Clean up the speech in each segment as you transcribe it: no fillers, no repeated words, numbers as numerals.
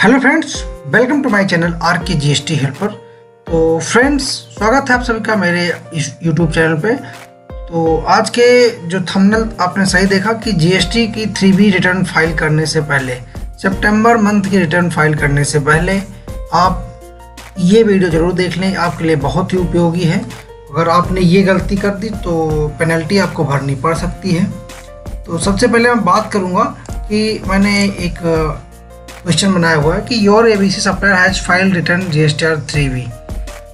Hello friends, welcome to my channel R K GST helper. तो friends, स्वागत है आप सभी का मेरे इस यूट्यूब चैनल पे। तो आज के जो थंबनेल आपने सही देखा कि जीएसटी की 3B रिटर्न फाइल करने से पहले, सितंबर मंथ की रिटर्न फाइल करने से पहले आप ये वीडियो ज़रूर देख लें, आपके लिए बहुत ही उपयोगी है। अगर आपने ये गलती कर दी तो पेनल्टी आपको भरनी पड़ सकती है। तो सबसे पहले मैं बात करूँगा कि मैंने एक क्वेश्चन बनाया हुआ है कि your ABC supplier has filed return GSTR 3B।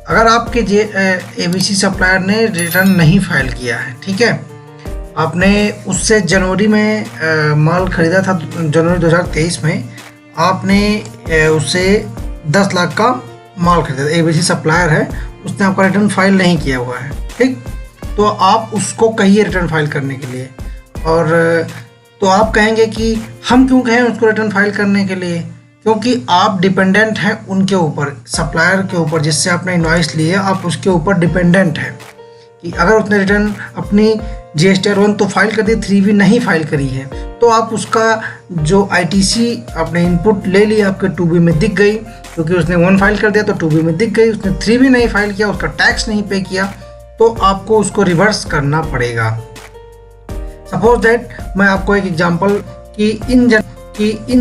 अगर आपके एबीसी सप्लायर ने रिटर्न नहीं फाइल किया है, ठीक है, आपने उससे जनवरी में माल खरीदा था, जनवरी 2023 में आपने उससे 10 लाख का माल खरीदा, एबीसी सप्लायर है, उसने आपका रिटर्न फाइल नहीं किया हुआ है, ठीक। तो आप उसको कहिए रिटर्न फाइल करने के लिए। और तो आप कहेंगे कि हम क्यों कहें उसको रिटर्न फाइल करने के लिए, क्योंकि आप डिपेंडेंट हैं उनके ऊपर, सप्लायर के ऊपर, जिससे आपने इनवॉइस लिए आप उसके ऊपर डिपेंडेंट हैं कि अगर उसने रिटर्न अपनी जीएसटीआर 1 तो फाइल कर दी, 3B नहीं फाइल करी है, तो आप उसका जो आईटीसी आपने इनपुट ले ली आपके 2B में दिख गई, क्योंकि उसने 1 फाइल कर दिया तो 2B में दिख गई। उसने 3B नहीं फाइल किया, उसका टैक्स नहीं पे किया, तो आपको उसको रिवर्स करना पड़ेगा। सपोज दैट मैं आपको एक एग्जांपल कि इन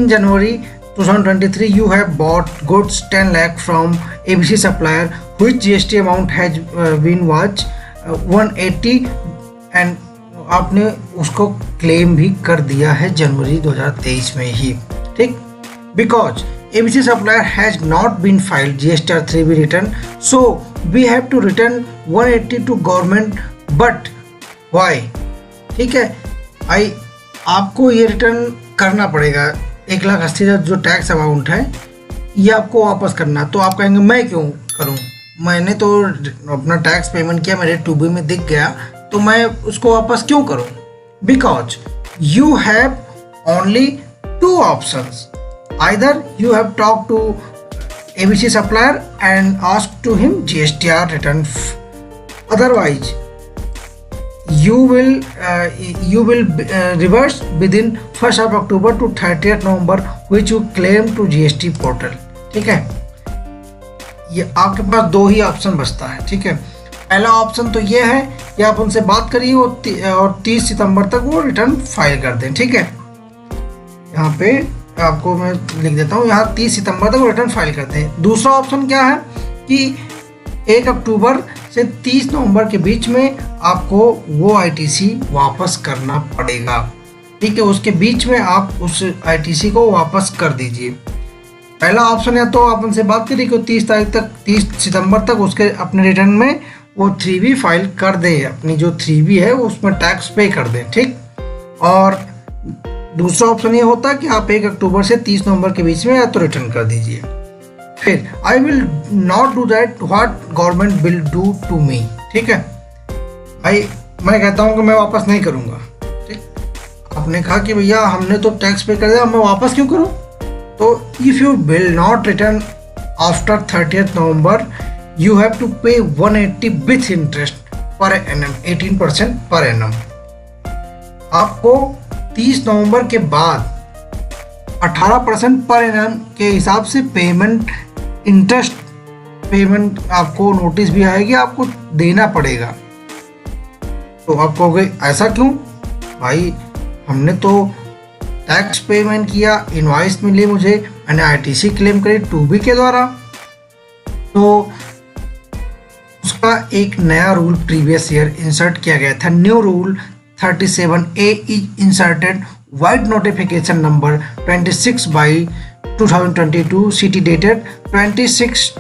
जनवरी 2023 you have bought goods 10 lakh from ABC supplier which GST amount has been was 180 and आपने उसको क्लेम भी कर दिया है जनवरी 2023 में ही, ठीक। Because ABC supplier has not been filed GSTR 3B return, so we have to return 180 to government, but why? ठीक है, आपको ये रिटर्न करना पड़ेगा। 1,80,000 जो टैक्स अमाउंट है ये आपको वापस करना। तो आप कहेंगे मैं क्यों करूं, मैंने तो अपना टैक्स पेमेंट किया, मेरे 2B में दिख गया, तो मैं उसको वापस क्यों करूं? Because you have only 2 options, either you have talk to ABC supplier and ask to him GSTR return, otherwise you will reverse within 1st of October to 30th November which you claim to GST portal, ठीक है। ये आपके पास 2 ही option बचता है, ठीक है। पहला option तो ये है कि आप उनसे बात करिए और 30 सितंबर तक वो रिटर्न फाइल कर दें, ठीक है। यहाँ पे आपको मैं लिख देता हूँ, यहाँ 30 सितंबर तक वो रिटर्न फाइल करते हैं। दूसरा ऑप्शन क्या है कि 1 अक्टूबर से 30 नवंबर के बीच में आपको वो आईटीसी वापस करना पड़ेगा, ठीक है। उसके बीच में आप उस आईटीसी को वापस कर दीजिए। पहला ऑप्शन है तो आप उनसे बात करिए कि 30 सितंबर तक उसके अपने रिटर्न में वो 3B फाइल कर दे, अपनी जो 3B है उसमें टैक्स पे कर दें, ठीक। और दूसरा ऑप्शन ये होता है कि आप 1 अक्टूबर से 30 नवंबर के बीच में या तो रिटर्न कर दीजिए। फिर I will not do that, what government will do to me, ठीक है। मैं कहता हूँ कि मैं वापस नहीं करूँगा, ठीक। आपने कहा कि भैया हमने तो टैक्स पे कर दिया, मैं वापस क्यों करूँ? तो if you will not return after 30th November you have to pay 180 with interest per annum, 18% per annum. आपको 30 नवंबर के बाद 18% पर एनम के हिसाब से पेमेंट, इंटरेस्ट पेमेंट आपको नोटिस भी आएगी, आपको देना पड़ेगा। तो आप कहोगे ऐसा क्यों भाई, हमने तो टैक्स पेमेंट किया, इनवॉइस मिली मुझे, मैंने आईटीसी क्लेम करी 2B के द्वारा। तो उसका एक नया रूल प्रीवियस ईयर इंसर्ट किया गया था, new rule 37A is inserted, wide notification number 26/2022 CT dated 26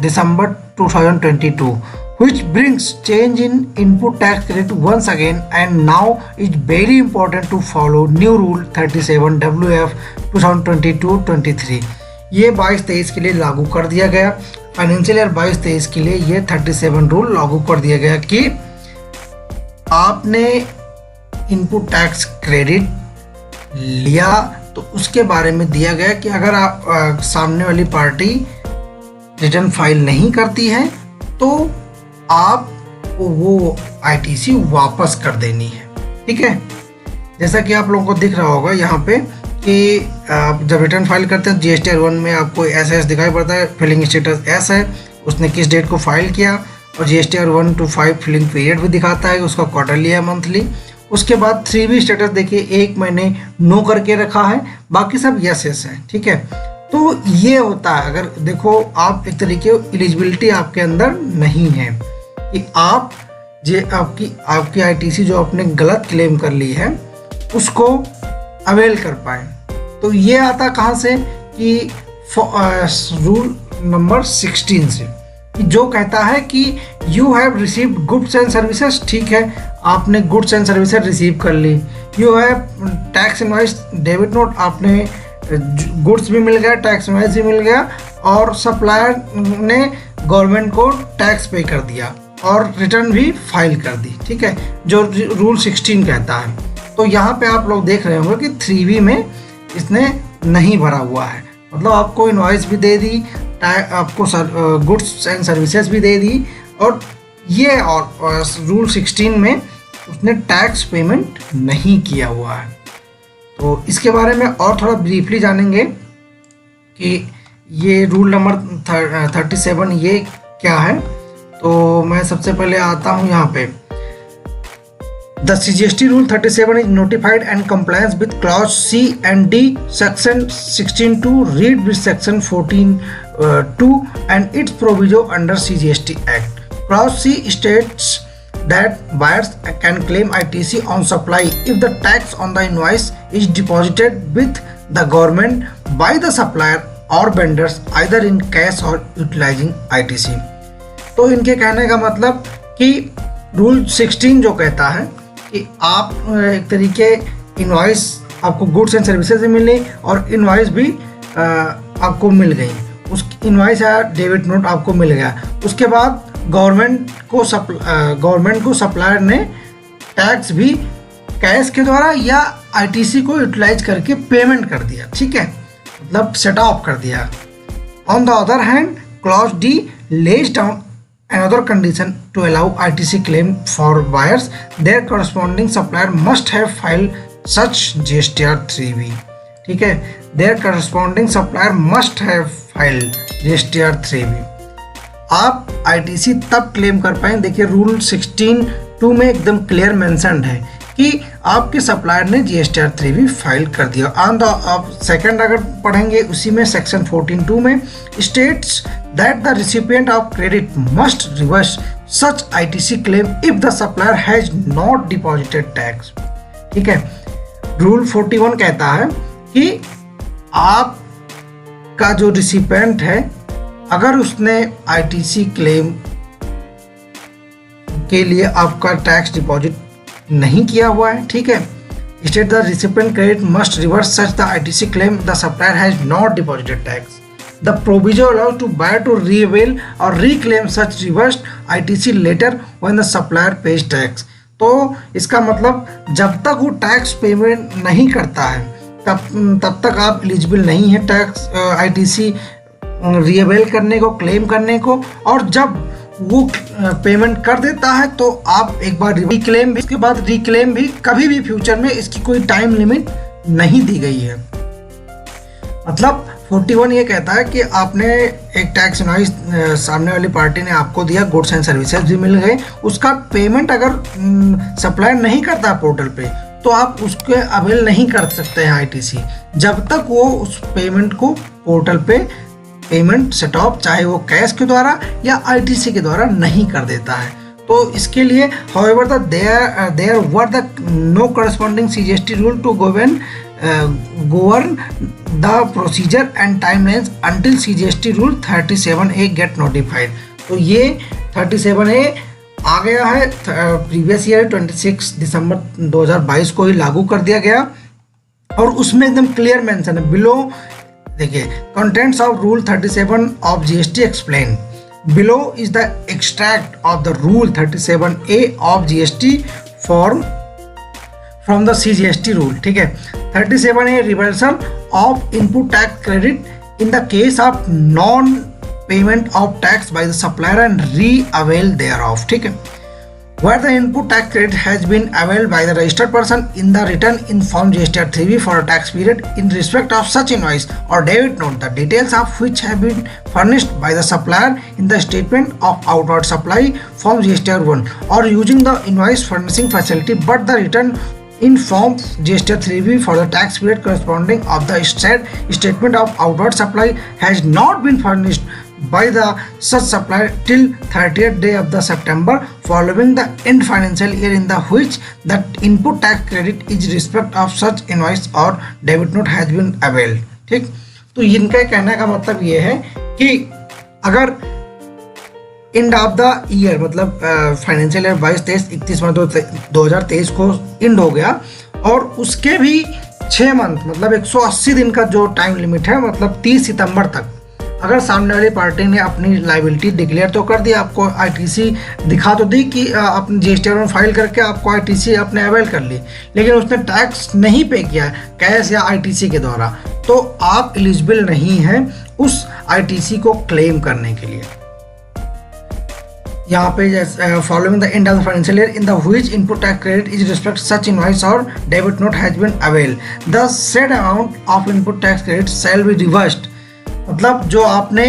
December 2022 which brings change in input tax credit once again and now it's very important to follow new rule 37 WF 2022-23। ये 22-23 के लिए लागू कर दिया गया, फाइनेंशियल ईयर 22-23 के लिए ये 37 रूल लागू कर दिया गया कि आपने इनपुट टैक्स क्रेडिट लिया तो उसके बारे में दिया गया कि अगर आप सामने वाली पार्टी रिटर्न फाइल नहीं करती है तो आप वो आईटीसी वापस कर देनी है, ठीक है। जैसा कि आप लोगों को दिख रहा होगा यहाँ पे कि आप जब रिटर्न फाइल करते हैं GST R1 में आपको SS दिखाई पड़ता है, फिलिंग स्टेटस S है, उसने किस डेट को फाइल किया, और GST R1 to 5 filling period भी दिखाता है, उसका क्वार्टरली है मंथली। उसके बाद 3B स्टेटस देखिए, 1 महीने नो करके रखा है, बाकी सब यस यस है, ठीक है। तो ये होता है, अगर देखो आप एक तरीके एलिजिबिलिटी आपके अंदर नहीं है कि आप आपकी ITC जो आपने गलत क्लेम कर ली है उसको अवेल कर पाए। तो ये आता कहाँ से कि रूल नंबर 16 से, जो कहता है कि you have received goods and services, ठीक है, आपने गुड्स एंड सर्विसेज रिसीव कर ली। You have tax invoice debit note, आपने गुड्स भी मिल गया, टैक्स इनवॉइस भी मिल गया, और सप्लायर ने गवर्नमेंट को टैक्स पे कर दिया और रिटर्न भी फाइल कर दी, ठीक है, जो रूल 16 कहता है। तो यहाँ पे आप लोग देख रहे होंगे कि 3B में इसने नहीं भरा हुआ है, मतलब आपको इनवॉइस भी दे दी, आपको गुड्स एंड सर्विसेज भी दे दी, और ये और रूल 16 में उसने टैक्स पेमेंट नहीं किया हुआ है। तो इसके बारे में और थोड़ा ब्रीफली जानेंगे कि ये रूल नंबर 37 ये क्या है। तो मैं सबसे पहले आता हूँ यहाँ पे, The CGST Rule 37 is notified and compliance with Clause C and D, Section 16(2), read with Section 14(2) and its proviso under CGST Act. Clause C states that buyers can claim ITC on supply if the tax on the invoice is deposited with the government by the supplier or vendors either in cash or utilizing ITC. तो इनके कहने का मतलब कि rule 16 जो कहता है कि आप एक तरीके इनवॉइस, आपको गुड्स एंड सर्विसेज भी मिली और इनवॉइस भी आपको मिल गई, उस इनवॉइस या डेबिट नोट आपको मिल गया। उसके बाद गवर्नमेंट को सप्लायर ने टैक्स भी कैश के द्वारा या ITC को यूटिलाइज करके पेमेंट कर दिया, ठीक है, मतलब सेट ऑफ कर दिया। On the other hand, clause D lays down another condition to allow ITC claim for buyers. Their corresponding supplier must have filed such GSTR 3B, ठीक है, their corresponding supplier must have filed GSTR 3B। आप ITC तब claim कर पाए, देखिए rule 16(2) में एकदम clear mentioned है कि आपके सप्लायर ने GSTR 3B फाइल कर दिया। ऑन द आप सेकंड अगर पढ़ेंगे उसी में सेक्शन 14(2) में states that the recipient of credit must reverse such ITC claim if the supplier has not deposited tax, ठीक है। रूल 41 कहता है कि आप का जो रिसिपिएंट है अगर उसने ITC क्लेम के लिए आपका टैक्स डिपॉजिट नहीं किया हुआ है, ठीक है, state the recipient credit must reverse such the ITC claim the supplier has not deposited tax. The proviso allows to buyer to reavail और reclaim such reversed ITC later when the supplier pays tax. तो इसका मतलब जब तक वो tax payment नहीं करता है तब तक आप एलिजिबल नहीं है टैक्स ITC रीअवेल करने को, क्लेम करने को, और जब वो पेमेंट कर देता है तो आप एक बार रिक्लेम भी, इसके बाद रिक्लेम भी कभी भी फ्यूचर में, इसकी कोई टाइम लिमिट नहीं दी गई है। मतलब 41 ये कहता है कि आपने एक टैक्स इनवॉइस सामने वाली पार्टी ने आपको दिया, गुड्स एंड सर्विसेज भी मिल गए, उसका पेमेंट अगर सप्लायर नहीं करता पोर्टल पे तो आप उसके अवेल नहीं कर सकते हैं ITC जब तक वो उस पेमेंट को पोर्टल पे पेमेंट सेट ऑफ, चाहे वो कैश के द्वारा या ITC के द्वारा नहीं कर देता है। तो इसके लिए however there were the no corresponding CGST rule to govern the procedure and timelines until CGST rule 37A get notified। तो ये 37A आ गया है प्रीवियस ईयर 26 दिसंबर 2022 को ही लागू कर दिया गया, और उसमें एकदम क्लियर मेंशन है बिलो, देखिए, contents of rule 37 of GST explain below is the extract of the rule 37A of GST form from the CGST rule, ठीक है। 37A reversal of input tax credit in the case of non payment of tax by the supplier and re avail there of, ठीक है। where the input tax credit has been availed by the registered person in the return in Form GSTR 3B for a tax period in respect of such invoice or debit note, the details of which have been furnished by the supplier in the statement of outward supply Form GSTR 1 or using the invoice furnishing facility, but the return in Form GSTR 3B for the tax period corresponding of the said statement of outward supply has not been furnished by the such supplier till 30th day of the September following the end financial year in the which that input tax credit is respect of such invoice or debit note has been availed। ठीक, तो इनका कहने का मतलब ये है कि अगर एंड ऑफ द ईयर मतलब फाइनेंशियल ईयर 22-23 31 मार्च 2023 को एंड हो गया और उसके भी 6 मंथ मतलब 180 दिन का जो टाइम लिमिट है मतलब 30 सितंबर तक अगर सामने वाली पार्टी ने अपनी लाइबिलिटी डिक्लेयर तो कर दी, आपको आईटीसी दिखा तो दी कि अपनी जीएसटी में फाइल करके आपको आईटीसी आपने अवेल कर ली, लेकिन उसने टैक्स नहीं पे किया कैश या आईटीसी के द्वारा, तो आप एलिजिबल नहीं हैं उस आईटीसी को क्लेम करने के लिए। यहाँ पे following the end of the financial year in the which input tax credit is respect such invoice और debit note has been avail the said amount of input tax credit shall be reversed, मतलब जो आपने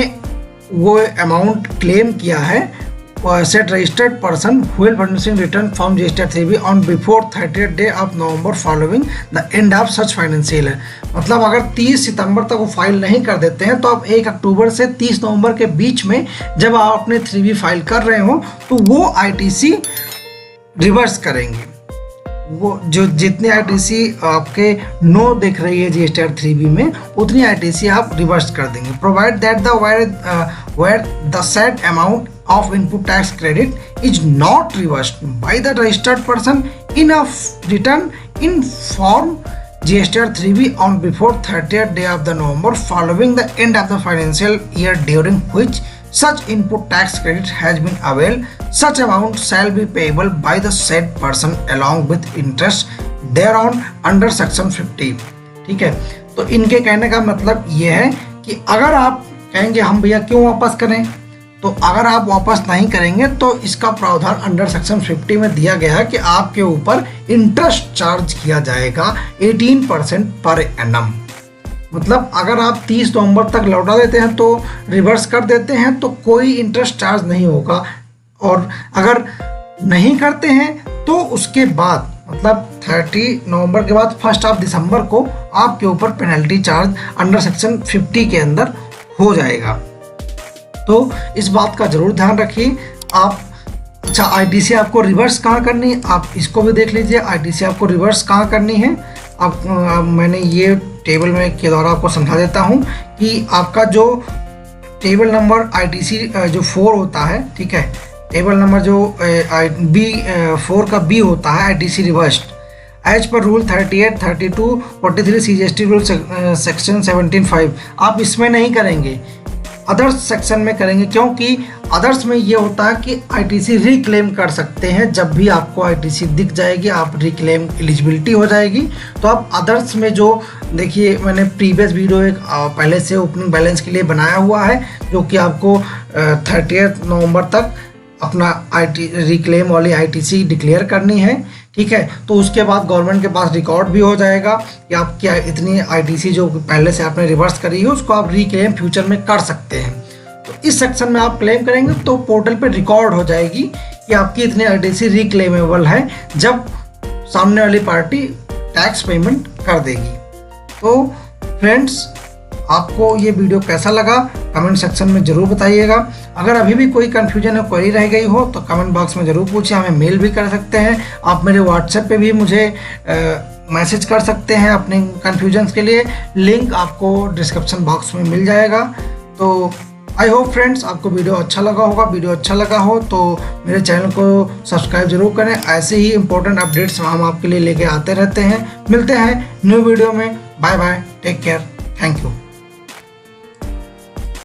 वो amount claim किया है set registered person while furnishing return form GSTR 3B on before 30th day of November following the end of such financial year, मतलब अगर 30 सितंबर तक वो फाइल नहीं कर देते हैं तो आप 1 अक्टूबर से 30 नवंबर के बीच में जब आप अपने 3B फाइल कर रहे हो तो वो आईटीसी रिवर्स करेंगे। वो जो जितने आईटीसी आपके नो दिख रही है GSTR 3B में उतनी आईटीसी आप रिवर्स कर देंगे, provide that the where the set amount of input tax credit is not reversed by the registered person in a return in form GSTR 3B on before 30th day of the November following the end of the financial year during which such input tax credit has been availed, such amount shall be payable by the said person along with interest thereon under section 50। ठीक है, तो इनके कहने का मतलब ये है कि अगर आप कहेंगे हम भैया क्यों वापस करें, तो अगर आप वापस नहीं करेंगे तो इसका प्रावधान अंडर सेक्शन 50 में दिया गया है कि आपके ऊपर इंटरेस्ट चार्ज किया जाएगा 18% पर एनम, मतलब अगर आप 30 नवंबर तक लौटा देते हैं तो रिवर्स कर देते हैं तो कोई इंटरेस्ट चार्ज नहीं होगा, और अगर नहीं करते हैं तो उसके बाद मतलब 30 नवंबर के बाद 1 दिसंबर को आपके ऊपर पेनल्टी चार्ज अंडर सेक्शन 50 के अंदर हो जाएगा। तो इस बात का जरूर ध्यान रखिए आप। अच्छा, आईटीसी आपको रिवर्स कहाँ करनी है आप इसको भी देख लीजिए। आईटीसी आपको रिवर्स कहाँ करनी है आप मैंने ये टेबल में के द्वारा आपको समझा देता हूँ कि आपका जो टेबल नंबर आईटीसी जो 4 होता है, ठीक है, टेबल नंबर जो B4 का B होता है ITC reversed as per rule 38, 32, 43 CGST rule section 17(5) आप इसमें नहीं करेंगे, अदर्स सेक्शन में करेंगे, क्योंकि अदर्स में ये होता है कि आईटीसी रिक्लेम कर सकते हैं। जब भी आपको आईटीसी दिख जाएगी आप रिक्लेम एलिजिबिलिटी हो जाएगी, तो आप अदर्स में जो देखिए मैंने प्रीवियस वीडियो एक पहले से ओपनिंग बैलेंस के लिए बनाया हुआ है जो कि आपको 30 नवंबर तक अपना रिक्लेम वाली आईटीसी डिक्लेयर करनी है, ठीक है, तो उसके बाद गवर्नमेंट के पास रिकॉर्ड भी हो जाएगा कि आप क्या इतनी आईटीसी जो पहले से आपने रिवर्स करी है उसको आप रिक्लेम फ्यूचर में कर सकते हैं। तो इस सेक्शन में आप क्लेम करेंगे तो पोर्टल पे रिकॉर्ड हो जाएगी कि आपकी इतनी आईटीसी रिक्लेमेबल है जब सामने वाली पार्टी टैक्स पेमेंट कर देगी। तो फ्रेंड्स, आपको ये वीडियो कैसा लगा कमेंट सेक्शन में ज़रूर बताइएगा। अगर अभी भी कोई कन्फ्यूजन या क्वेरी रह गई हो तो कमेंट बॉक्स में ज़रूर पूछिए, हमें मेल भी कर सकते हैं, आप मेरे व्हाट्सएप पे भी मुझे मैसेज कर सकते हैं अपने कन्फ्यूजन्स के लिए, लिंक आपको डिस्क्रिप्शन बॉक्स में मिल जाएगा। तो आई होप फ्रेंड्स आपको वीडियो अच्छा लगा होगा। वीडियो अच्छा लगा हो तो मेरे चैनल को सब्सक्राइब जरूर करें, ऐसे ही इंपॉर्टेंट अपडेट्स हम आपके लिए लेके आते रहते हैं। मिलते हैं न्यू वीडियो में, bye bye, take care, thank you.